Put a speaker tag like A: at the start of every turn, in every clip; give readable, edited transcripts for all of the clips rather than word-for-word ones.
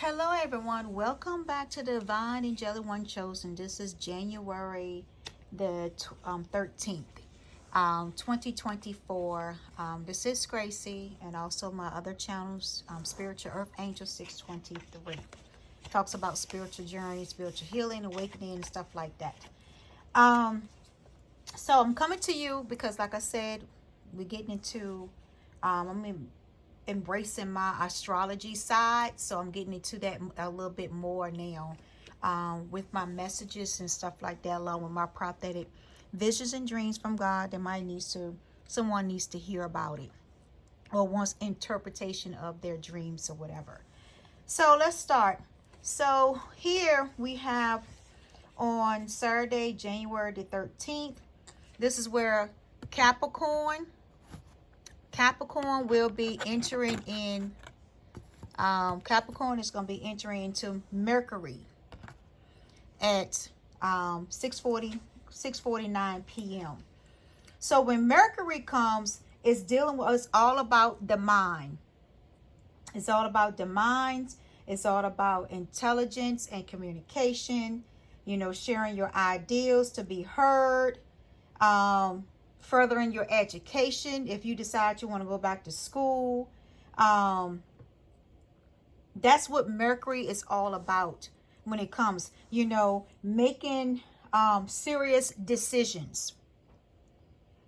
A: Hello everyone, welcome back to the Divine Angelic One Chosen. This is January the 13th, 2024. This is Gracie and also my other channels, Spiritual Earth Angel 623. Talks about spiritual journey, spiritual healing, awakening, and stuff like that. So I'm coming to you because, like I said, we're getting into, embracing my astrology side, so I'm getting into that a little bit more now, with my messages and stuff like that, along with my prophetic visions and dreams from God that someone needs to hear about it or wants interpretation of their dreams or whatever. So let's start. So here we have on Saturday, January the 13th, this is where Capricorn will be entering in. Capricorn is going to be entering into Mercury at 6:49 p.m. So when Mercury comes, it's all about the mind. It's all about the mind. It's all about intelligence and communication. Sharing your ideals to be heard. Furthering your education if you decide you want to go back to school. That's what Mercury is all about when it comes, making serious decisions.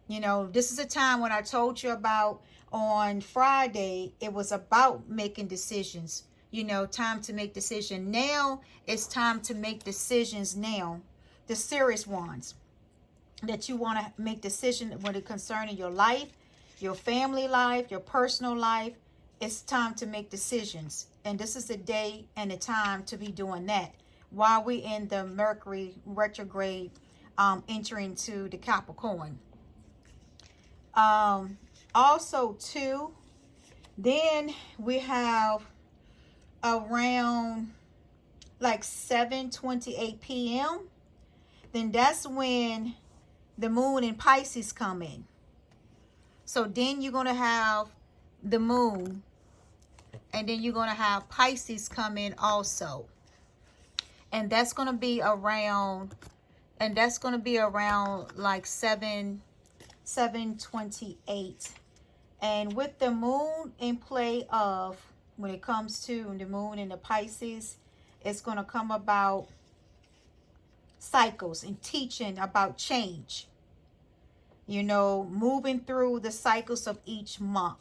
A: This is a time when I told you about on Friday, it was about making decisions. Time to make decisions. Now it's time to make decisions now, the serious ones that you want to make decisions when it concerning your life, your family life, your personal life. It's time to make decisions. And this is the day and the time to be doing that while we in the Mercury retrograde, entering to the Capricorn. Also too, then we have around like 7:28 p.m. Then that's when the moon in Pisces come in. So then you're going to have the moon, and then you're going to have Pisces come in also. And that's going to be around like 7:28. And with the moon in play of, when it comes to the moon in the Pisces, it's going to come about cycles and teaching about change, moving through the cycles of each month.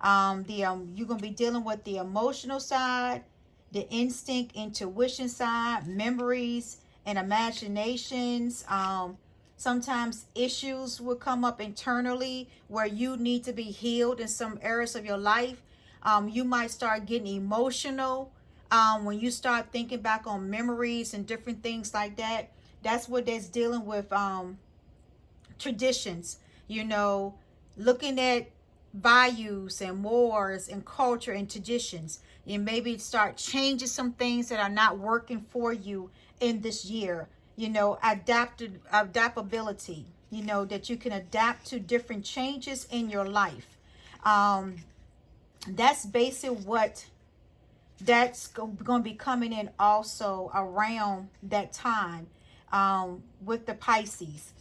A: You're going to be dealing with the emotional side, the instinct, intuition side, memories and imaginations. Sometimes issues will come up internally where you need to be healed in some areas of your life. You might start getting emotional when you start thinking back on memories and different things like that. That's what that's dealing with. Traditions, looking at values and mores and culture and traditions. You maybe start changing some things that are not working for you in this year. Adaptability, that you can adapt to different changes in your life. That's basically what that's going to be coming in also around that time, with the Pisces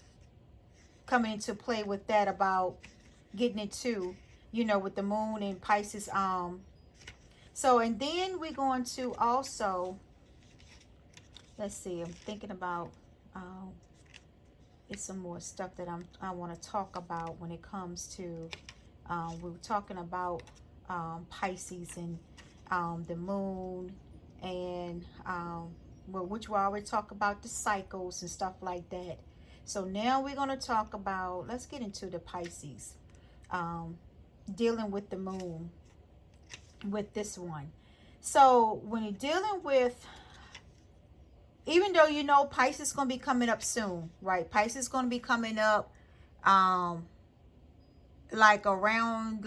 A: coming into play with that, about getting into, with the moon and Pisces. So, and then we're going to also, let's see, I'm thinking about, it's some more stuff that I want to talk about when it comes to, we were talking about Pisces and the moon, and which we already talk about the cycles and stuff like that. So now we're going to talk about, let's get into the Pisces, dealing with the moon with this one. So when you're dealing with, even though Pisces is going to be coming up soon, right? Pisces is going to be coming up like around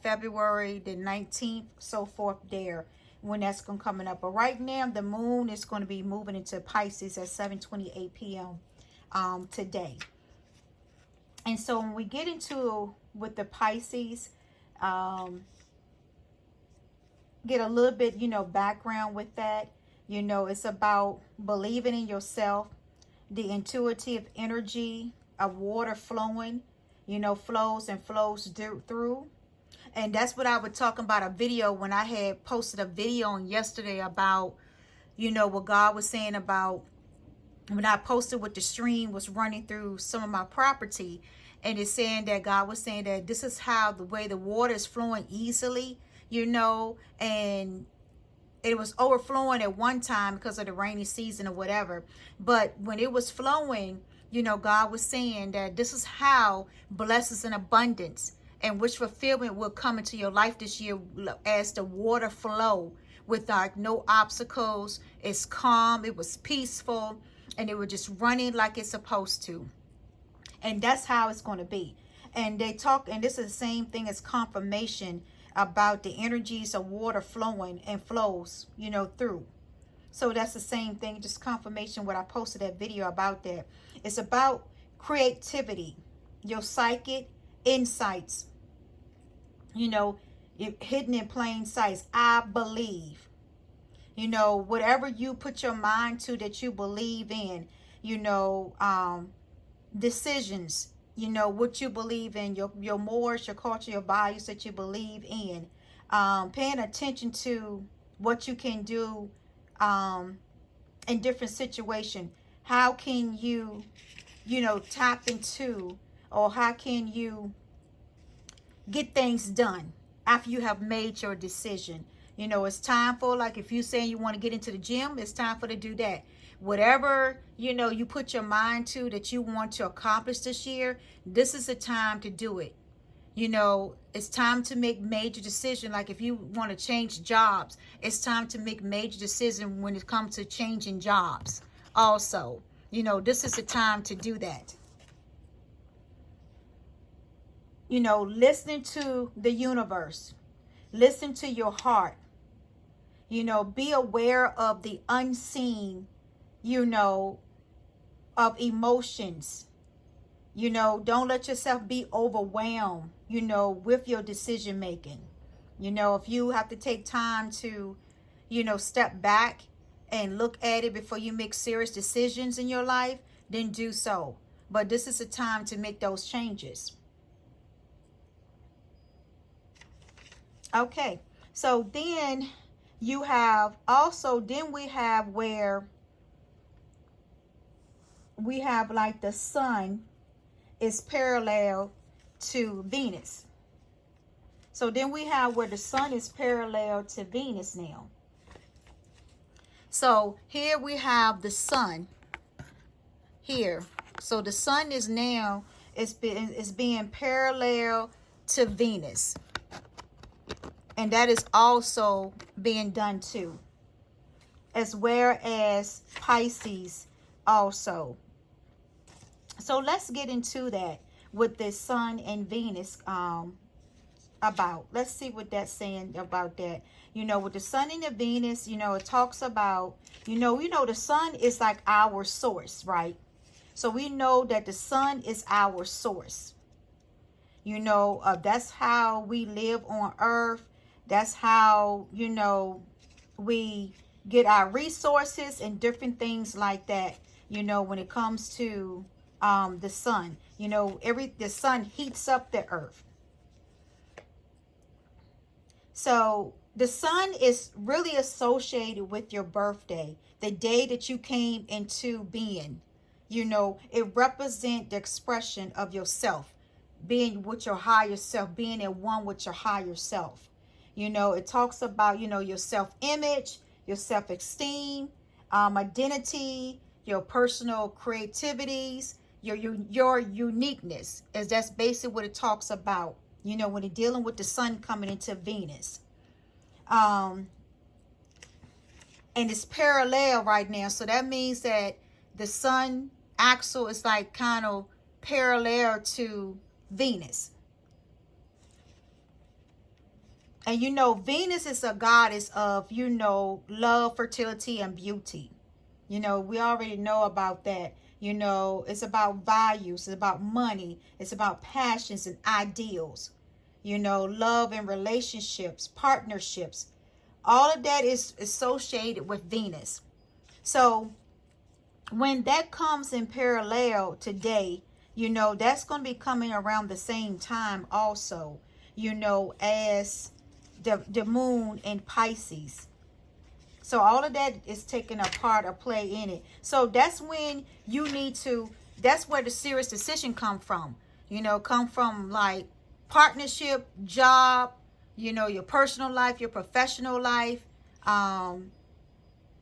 A: February the 19th, so forth there, when that's going to coming up. But right now the moon is going to be moving into Pisces at 7:28 p.m. Today. And so when we get into with the Pisces, get a little bit, background with that. It's about believing in yourself, the intuitive energy of water flowing, flows and flows through. And that's what I was talking about a video when I had posted a video on yesterday about, what God was saying about when I posted what the stream was running through some of my property. And it's saying that God was saying that this is how the way the water is flowing easily, and it was overflowing at one time because of the rainy season or whatever. But when it was flowing, God was saying that this is how blessings and abundance and which fulfillment will come into your life this year as the water flow without no obstacles. It's calm, it was peaceful, and it was just running like it's supposed to. And that's how it's going to be. And they talk, and this is the same thing as confirmation about the energies of water flowing and flows, through. So that's the same thing, just confirmation what I posted that video about that. It's about creativity, your psychic insights, hidden in plain sight. I believe, whatever you put your mind to that you believe in, decisions, what you believe in, your morals, your culture, your values that you believe in, paying attention to what you can do in different situations. How can you, tap into, or how can you get things done after you have made your decision? It's time for, like, if you say you want to get into the gym, it's time for to do that. Whatever, you put your mind to that you want to accomplish this year, this is the time to do it. It's time to make major decisions. Like if you want to change jobs, it's time to make major decisions when it comes to changing jobs. Also, this is the time to do that. Listening to the universe, listen to your heart, be aware of the unseen, of emotions. Don't let yourself be overwhelmed, with your decision making. If you have to take time to, step back and look at it before you make serious decisions in your life, then do so. But this is the time to make those changes. Okay, so then you have also, then we have where we have like the sun is parallel to Venus. So then we have where the sun is parallel to Venus now. So here we have the sun here. So the sun is now, it's being parallel to Venus. And that is also being done too. As well as Pisces also. So let's get into that with the sun and Venus about. Let's see what that's saying about that. With the sun and the Venus, it talks about, the sun is like our source, right? So we know that the sun is our source. That's how we live on earth. That's how, we get our resources and different things like that, when it comes to the sun. The sun heats up the earth. So the sun is really associated with your birthday, the day that you came into being. It represents the expression of yourself, being with your higher self, being in one with your higher self. It talks about, your self-image, your self-esteem, identity, your personal creativities, your uniqueness, as that's basically what it talks about, when you're dealing with the sun coming into Venus. And it's parallel right now. So that means that the sun axle is like kind of parallel to Venus. And Venus is a goddess of, love, fertility, and beauty. We already know about that. It's about values, it's about money, it's about passions and ideals. Love and relationships, partnerships, All of that is associated with Venus. So when that comes in parallel today, that's going to be coming around the same time also, as the moon in Pisces. So all of that is taking a part or play in it. So that's when you need to, that's where the serious decision come from. Come from like partnership, job, your personal life, your professional life,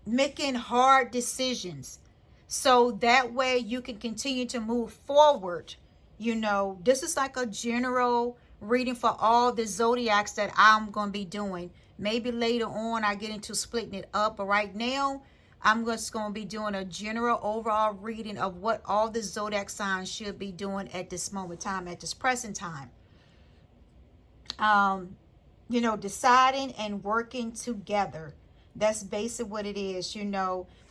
A: making hard decisions. So that way you can continue to move forward. This is like a general reading for all the zodiacs that I'm going to be doing. Maybe later on I get into splitting it up, but right now I'm just going to be doing a general overall reading of what all the zodiac signs should be doing at this moment in time, at this present time. Deciding and working together. That's basically what it is,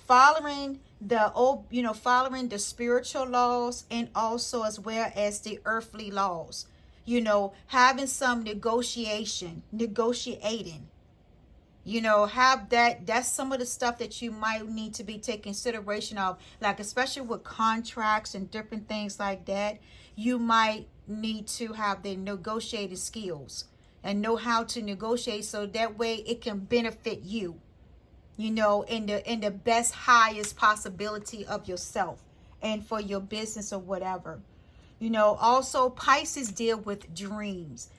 A: following following the spiritual laws, and also as well as the earthly laws. Having some negotiating, have that's some of the stuff that you might need to be taking consideration of, like especially with contracts and different things like that. You might need to have the negotiating skills and know how to negotiate, so that way it can benefit you, in the best, highest possibility of yourself and for your business or whatever. Also Pisces deal with dreams.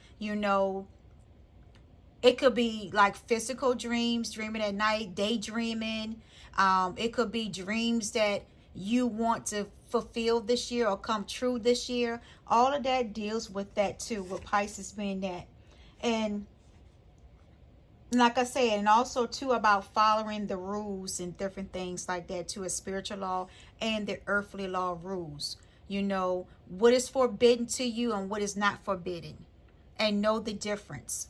A: It could be like physical dreams, dreaming at night, daydreaming. It could be dreams that you want to fulfill this year or come true this year. All of that deals with that too, with Pisces being that. And like I said, and also too about following the rules and different things like that too, a spiritual law and the earthly law rules. What is forbidden to you and what is not forbidden, and know the difference.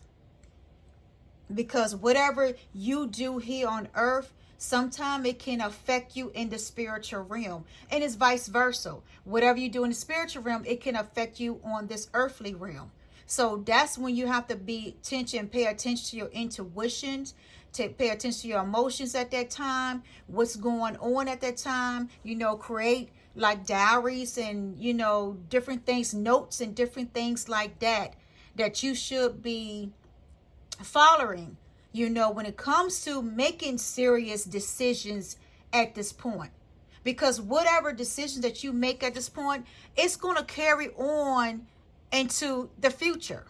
A: Because whatever you do here on earth, sometimes it can affect you in the spiritual realm, and it's vice versa. Whatever you do in the spiritual realm, it can affect you on this earthly realm. So that's when you have to pay attention to your intuitions, to pay attention to your emotions at that time, what's going on at that time. Create like diaries and different things, notes and different things like that you should be following, when it comes to making serious decisions at this point. Because whatever decisions that you make at this point, it's going to carry on into the future.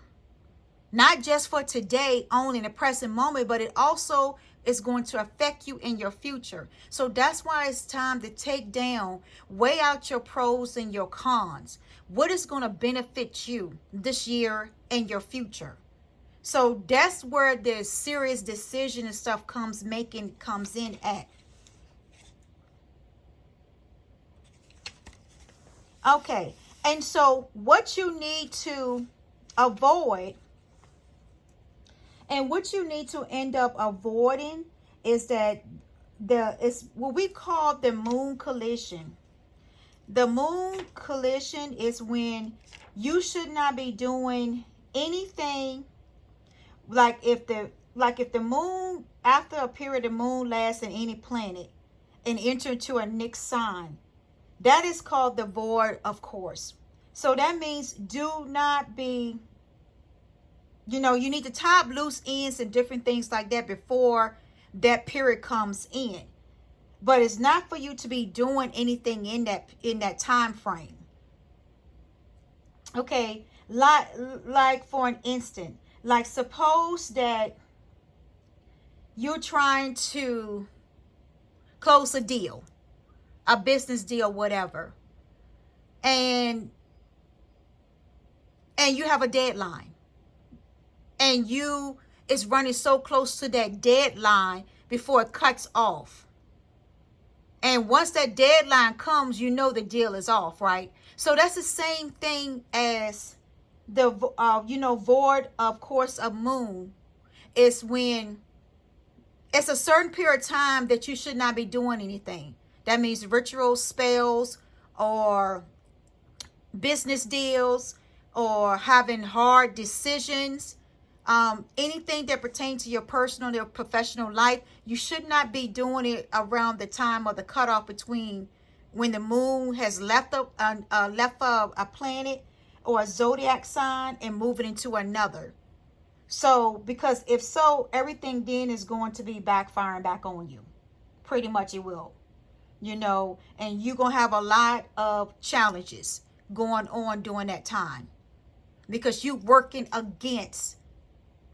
A: Not just for today, only in the present moment, but it also is going to affect you in your future. So that's why it's time to take down, weigh out your pros and your cons. What is going to benefit you this year and your future? So that's where the serious decision and stuff comes in at. Okay. And so what you need to avoid and what you need to end up avoiding is that it's what we call the moon collision. The moon collision is when you should not be doing anything. Like if the moon, after a period of moon lasts in any planet and enter into a next sign, that is called the void of course. So that means do not be, you need to tie up loose ends and different things like that before that period comes in. But it's not for you to be doing anything in that time frame. Okay, like for an instant, like suppose that you're trying to close a deal, a business deal, whatever, and you have a deadline, and it's running so close to that deadline before it cuts off. And once that deadline comes, the deal is off, right? So that's the same thing as the void of course of moon. Is when it's a certain period of time that you should not be doing anything. That means rituals, spells, or business deals, or having hard decisions, Anything that pertains to your personal or professional life, you should not be doing it around the time of the cutoff between when the moon has left a planet or a zodiac sign and moving into another. So, because if so, everything then is going to be backfiring back on you. Pretty much it will, and you're going to have a lot of challenges going on during that time because you're working against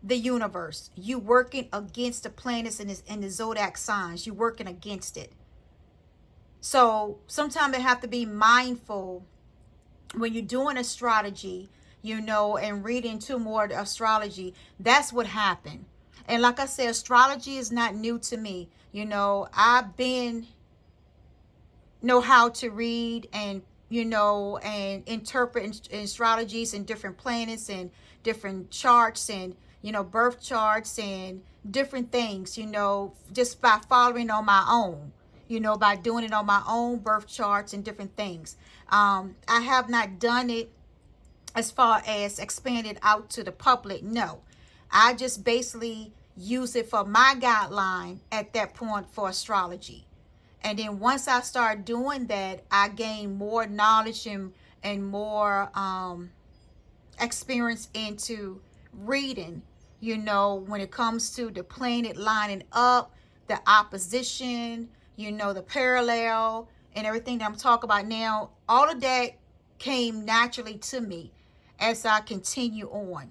A: the universe. You working against the planets and the zodiac signs. You working against it. So sometimes they have to be mindful when you're doing astrology, and reading too more astrology. That's what happened. And like I said, astrology is not new to me. I've been know how to read and and interpret astrologies and different planets and different charts and birth charts and different things, just by following on my own, by doing it on my own birth charts and different things. I have not done it as far as expanded out to the public. No, I just basically use it for my guideline at that point for astrology. And then once I start doing that, I gain more knowledge and more experience into reading, when it comes to the planet lining up, the opposition, the parallel and everything that I'm talking about now. All of that came naturally to me as I continue on.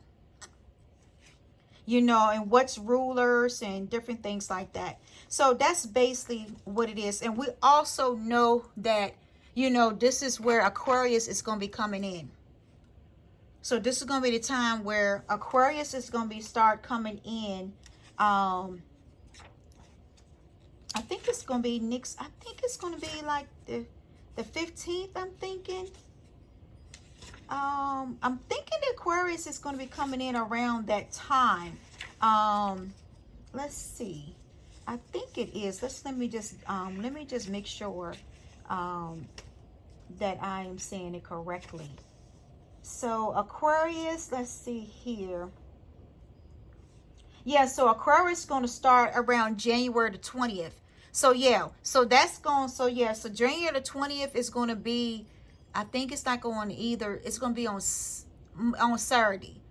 A: And what's rulers and different things like that. So that's basically what it is. And we also know that, this is where Aquarius is going to be coming in. So this is going to be the time where Aquarius is going to start coming in. I think it's going to be next. I think it's going to be like the 15th, I'm thinking. I'm thinking the Aquarius is going to be coming in around that time. Let's see. I think it is. Let me just make sure that I am saying it correctly. So Aquarius, let's see here. Yeah, so Aquarius is going to start around January the 20th. So yeah, so that's going. So yeah, so January the 20th is going to be. I think it's not going either. It's going to be on Saturday.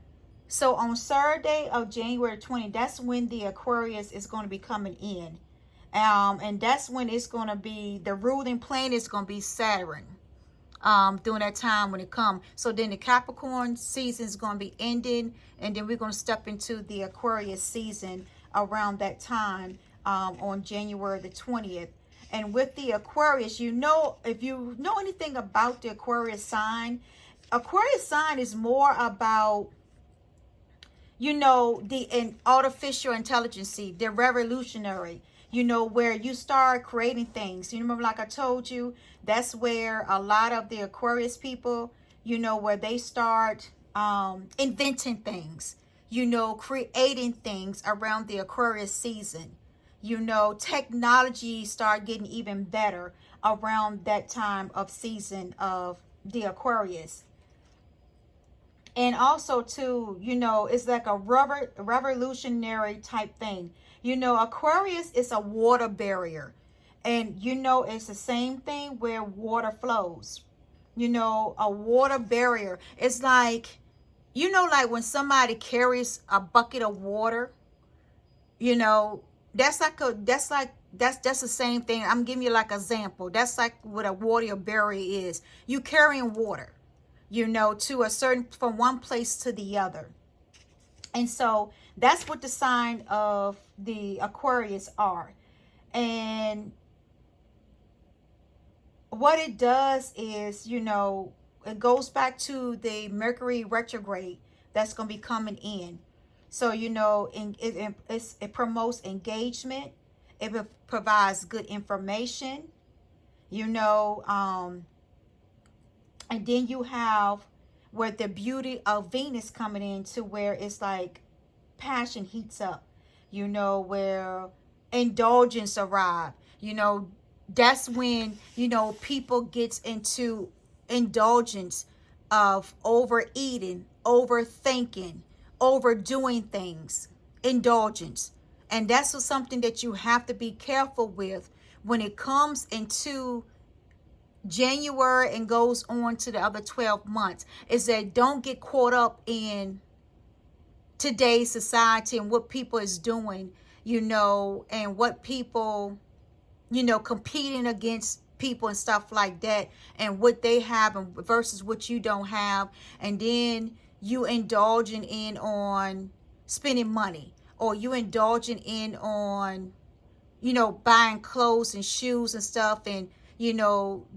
A: So on Saturday of January 20th, that's when the Aquarius is going to be coming in. And that's when it's going to be, the ruling planet is going to be Saturn. During that time when it comes. So then the Capricorn season is going to be ending. And then we're going to step into the Aquarius season around that time on January the 20th. And with the Aquarius, if you know anything about the Aquarius sign is more about, the artificial intelligence, the revolutionary, where you start creating things. You remember, like I told you, that's where a lot of the Aquarius people, where they start inventing things, creating things around the Aquarius season. Technology start getting even better around that time of season of the Aquarius. And also too, it's like a revolutionary type thing. Aquarius is a water barrier. And it's the same thing where water flows. A water barrier. It's like, like when somebody carries a bucket of water, that's the same thing. I'm giving you like an example. That's like what a water barrier is. You carrying water, to a certain, from one place to the other. And so that's what the sign of the Aquarius are. And what it does is, it goes back to the Mercury retrograde that's going to be coming in. So, it promotes engagement. It provides good information, and then you have where the beauty of Venus coming in to where it's like passion heats up, where indulgence arrive, that's when, people gets into indulgence of overeating, overthinking, overdoing things, indulgence. And that's something that you have to be careful with when it comes into January and goes on to the other 12 months, is that don't get caught up in today's society and what people is doing, and what people, competing against people and stuff like that, and what they have and versus what you don't have. And then you indulging in on spending money, or you indulging in on, buying clothes and shoes and stuff. And,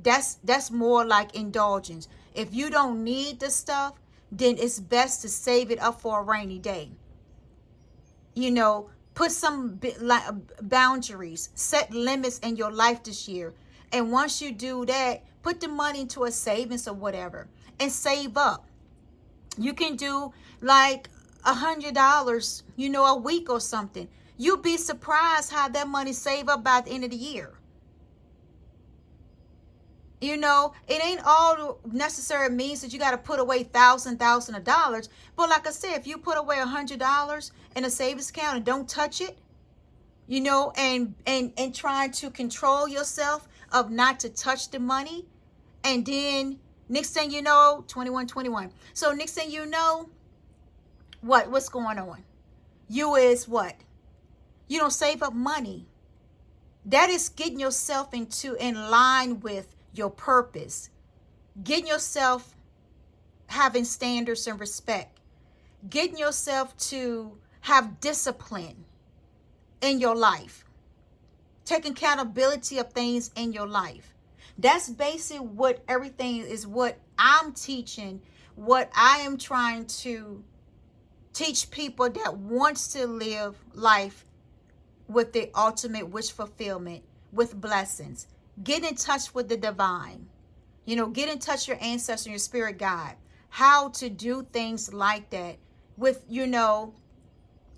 A: that's more like indulgence. If you don't need the stuff, then it's best to save it up for a rainy day. Put some boundaries, set limits in your life this year. And once you do that, put the money into a savings or whatever and save up. You can do like $100, a week or something. You'll be surprised how that money save up by the end of the year. It ain't all necessary means that you got to put away thousands of dollars. But like I said, if you put away $100 in a savings account and don't touch it, and trying to control yourself of not to touch the money, and then next thing you know, 21. So next thing you know, what's going on? You don't save up money. That is getting yourself in line with your purpose, getting yourself having standards and respect, getting yourself to have discipline in your life, taking accountability of things in your life. That's basically what everything is, what I'm teaching, what I am trying to teach people that wants to live life with the ultimate wish fulfillment, with blessings. Get in touch with the divine. Get in touch with your ancestor and your spirit guide. How to do things like that with,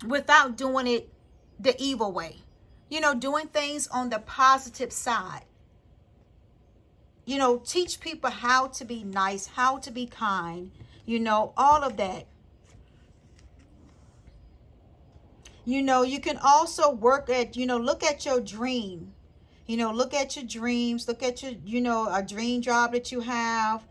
A: without doing it the evil way. Doing things on the positive side. Teach people how to be nice, how to be kind, all of that. You can also work at, look at your dream. Look at your dreams, look at your, a dream job that you have,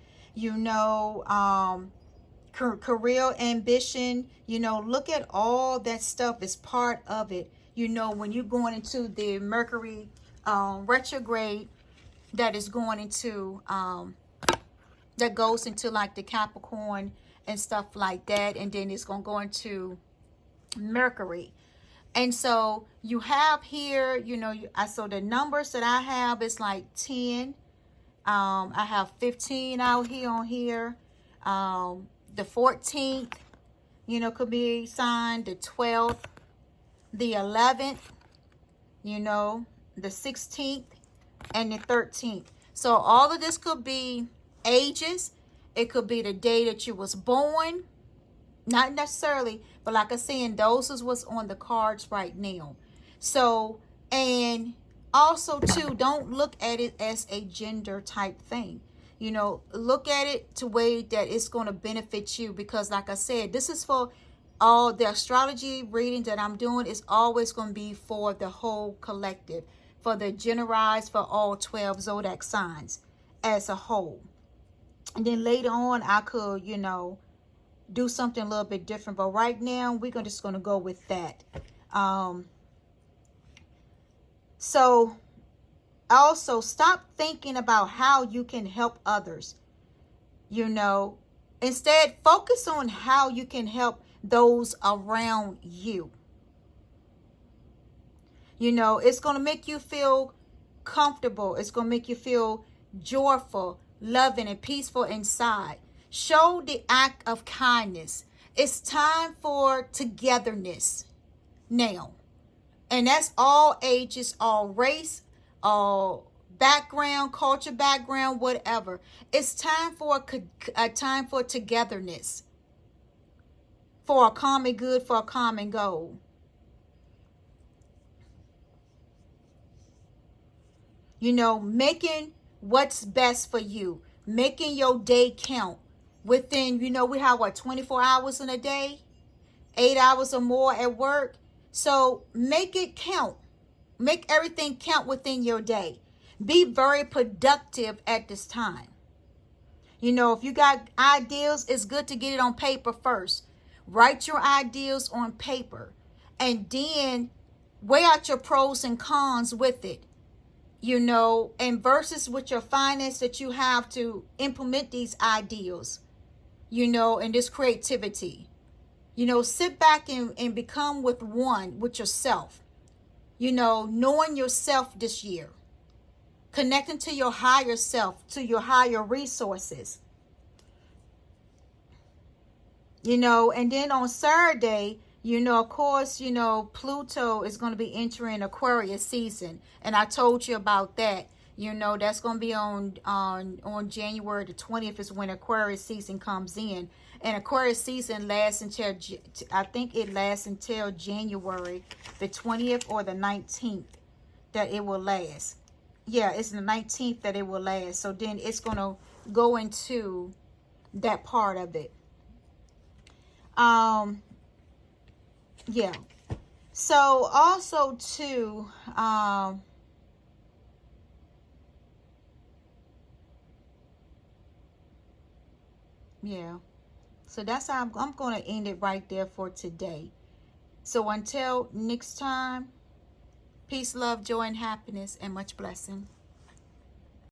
A: career ambition, look at all that stuff as part of it. When you're going into the Mercury retrograde, that is going into, that goes into like the Capricorn and stuff like that. And then it's going to go into Mercury. And so you have here, so the numbers that I have is like 10. I have 15 out here on here. The 14th, could be signed. The 12th, the 11th, the 16th, and the 13th. So all of this could be ages. It could be the day that you was born. Not necessarily, but like I said, those is what's on the cards right now. So, and also too, don't look at it as a gender type thing. Look at it to way that it's going to benefit you, because like I said, this is for all the astrology reading that I'm doing is always going to be for the whole collective, for the generalized, for all 12 zodiac signs as a whole. And then later on, I could, do something a little bit different, but right now we're just going to go with that. So also stop thinking about how you can help others. Instead focus on how you can help those around you. It's going to make you feel comfortable. It's going to make you feel joyful, loving, and peaceful inside. Show the act of kindness. It's time for togetherness now. And that's all ages, all race, all background, culture background, whatever. It's time for a time for togetherness. For a common good, for a common goal. Making what's best for you. Making your day count. Within, we have 24 hours in a day. 8 hours or more at work. So make it count. Make everything count within your day. Be very productive at this time. You know, if you got ideas, it's good to get it on paper first. Write your ideas on paper and then weigh out your pros and cons with it. You know, and versus with your finance that you have to implement these ideals, you know, and this creativity. You know, sit back and become with one with yourself. You know, knowing yourself this year. Connecting to your higher self, to your higher resources. You know, and then on Saturday, you know, of course, you know, Pluto is going to be entering Aquarius season. And I told you about that. You know, that's going to be on January the 20th is when Aquarius season comes in. And Aquarius season lasts until, I think it lasts until January the 20th or the 19th that it will last. Yeah, it's the 19th that it will last. So then it's going to go into that part of it. Yeah. So also too, yeah. So that's how I'm going to end it right there for today. So until next time, peace, love, joy, and happiness, and much blessing.